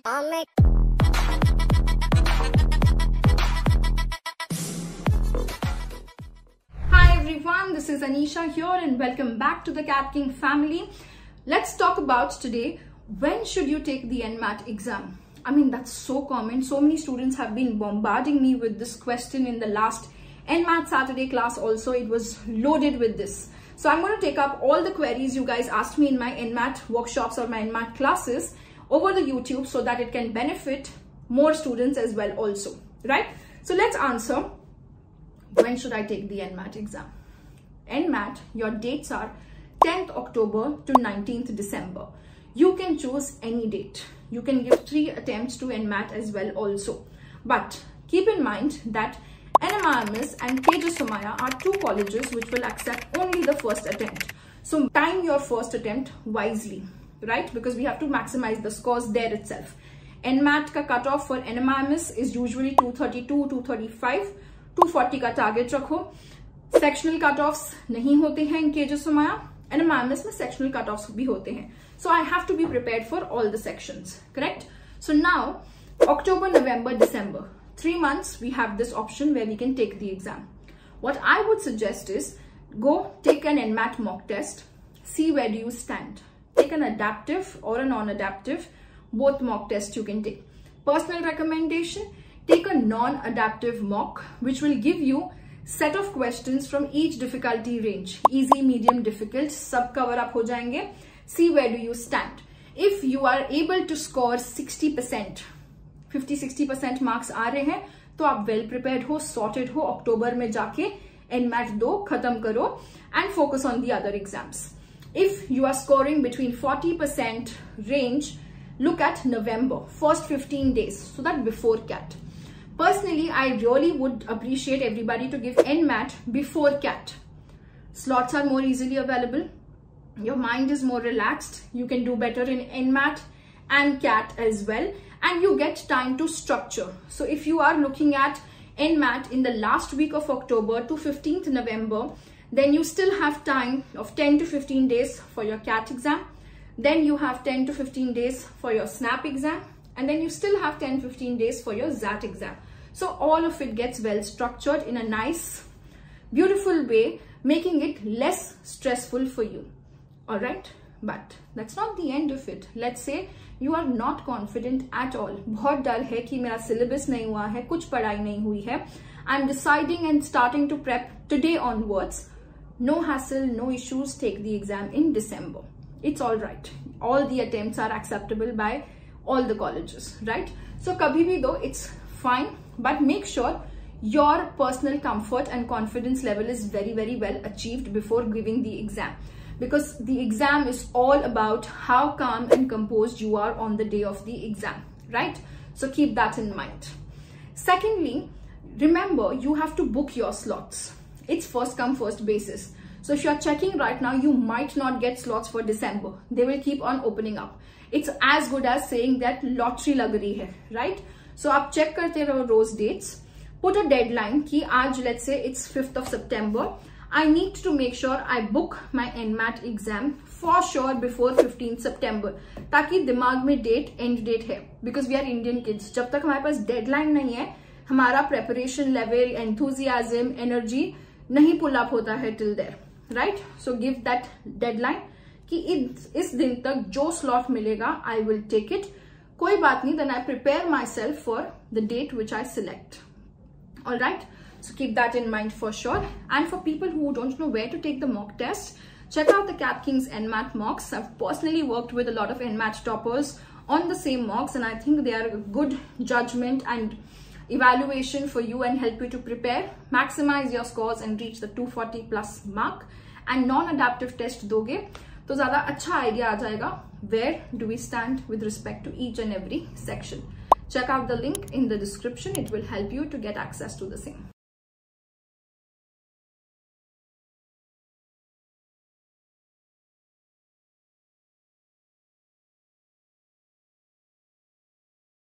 Hi everyone, this is Anisha here and welcome back to the CATKing family. Let's talk about today, when should you take the NMAT exam? I mean, that's so common. So many students have been bombarding me with this question in the last NMAT Saturday class also. It was loaded with this. So I'm going to take up all the queries you guys asked me in my NMAT workshops or my NMAT classes over the YouTube so that it can benefit more students as well also, right? So let's answer, when should I take the NMAT exam? NMAT, your dates are 10th October to 19th December. You can choose any date. You can give 3 attempts to NMAT as well also. But keep in mind that NMIMS and CATKing are 2 colleges which will accept only the first attempt. So time your first attempt wisely, right? Because we have to maximize the scores there itself. NMAT ka cutoff for NMIMS is usually 232, 235, 240 का target रखो. Sectional cutoffs नहीं होते हैं in CATKing. NMIMS में sectional cutoffs भी होते हैं. So I have to be prepared for all the sections, correct? So now, October, November, December. 3 months, we have this option where we can take the exam. What I would suggest is, go take an NMAT mock test, see where do you stand. Take an adaptive or a non-adaptive, both mock tests you can take. Personal recommendation, take a non-adaptive mock, which will give you set of questions from each difficulty range. Easy, medium, difficult, sub cover up ho jayenge. See where do you stand. If you are able to score 60%, 50-60% marks आ रहे हैं, तो आप well prepared हो, sorted हो, अक्टूबर में जाके NMAT 2 खत्म करो and focus on the other exams. If you are scoring between 40% range, look at November, first 15 days, so that before CAT. Personally, I really would appreciate everybody to give NMAT before CAT. Slots are more easily available. Your mind is more relaxed. You can do better in NMAT and CAT as well. And you get time to structure. So if you are looking at NMAT in the last week of October to 15th November, then you still have time of 10 to 15 days for your CAT exam. Then you have 10 to 15 days for your SNAP exam. And then you still have 10-15 days for your ZAT exam. So all of it gets well structured in a nice, beautiful way, making it less stressful for you. All right, but that's not the end of it. Let's say you are not confident at all. बहुत डर है कि मेरा syllabus नहीं हुआ है, कुछ पढ़ाई नहीं हुई है. I'm deciding and starting to prep today onwards. No hassle, no issues. Take the exam in December. It's all right. All the attempts are acceptable by all the colleges, right? So kabhi bhi do, it's fine, but make sure your personal comfort and confidence level is very, very well achieved before giving the exam, because the exam is all about how calm and composed you are on the day of the exam, right? So keep that in mind. Secondly, remember, you have to book your slots. It's first come first basis. So if you're checking right now, you might not get slots for December. They will keep on opening up. It's as good as saying that lottery lag rahi hai, right? So आप check करते रहो those dates. Put a deadline कि आज, let's say it's 5th of September. I need to make sure I book my NMAT exam for sure before 15th September. ताकि दिमाग में date, end date है. Because we are Indian kids. जब तक हमारे पास deadline नहीं है, हमारा preparation level, enthusiasm, energy नहीं pull up होता है till there. Right? So give that deadline कि इस दिन तक जो slot मिलेगा, I will take it. कोई बात नहीं, then I prepare myself for the date which I select. All right? So keep that in mind for sure. And for people who don't know where to take the mock test, check out the CATKing's NMAT mocks. I've personally worked with a lot of NMAT toppers on the same mocks, and I think they are a good judgment and evaluation for you and help you to prepare, maximize your scores and reach the 240 plus mark. And non-adaptive test दोगे तो ज़्यादा अच्छा idea आ जाएगा where do we stand with respect to each and every section. Check out the link in the description. It will help you to get access to the same.